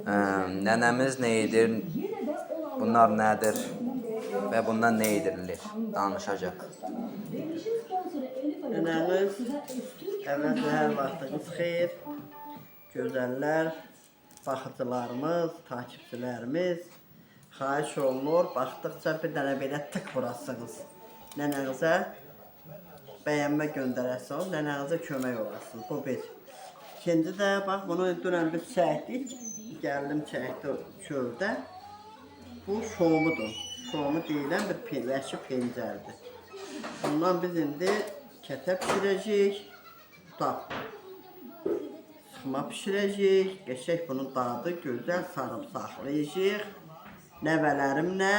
Nənəmiz nə edir? Bunlar nədir? Və bundan nə edilir? Danışacaq. Nənəmiz əvvəlcə hər vaxtınız xeyir, gözəllər, baxıcılarımız, takipçilərimiz, xahiş olunur, baxdıqca bir dənə belə tık vurasınız. Nənənizə bəyənmə göndərəsiniz, nənənizə kömək olasınız, bu bir. İkinci də, bax, bunu dünən biz çəkdik, gəldim çəkdi çöldə. Bu şomudur, şomu deyilən bir vəhşi pencərdir. Bundan biz indi kətə pişirəcəyik, sıxma pişirəcəyik, qəşək bunun dadı gözəl sarımsaqlayacaq. Nəvələrimlə,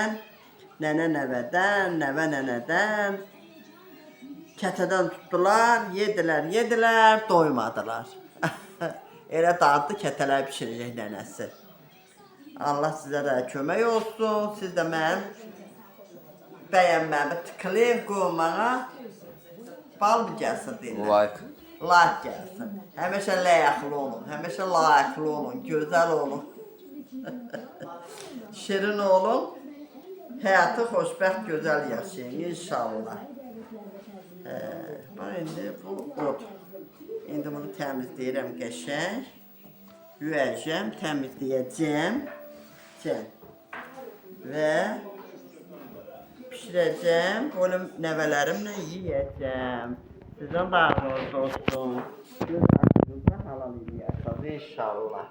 nənə nəvədən, nəvə nənədən, kətədən tutdular, yedilər, doymadılar. Elə dadlı kətələr pişirəcək nənəsi. Allah sizə də kömək olsun, siz də mənim bəyənməmi tıklayın qoymağa, bal mı gəlsin deyirlər? Like. Like gəlsin. Həmişə ləyaqlı olun, həmişə layıqlı olun, gözəl olun. Şirin olun, həyatı xoşbəxt, gözəl yaşayın inşallah. Bax, indi bu odur. İndi bunu təmizləyirəm qəşəng, yuyacağım, təmizləyəcəm və pişirəcəm, bunu nəvələrimlə yiyəcəm. Sizdən bağlı olsun, göz haqqınızda halal eləyərsiniz inşallah.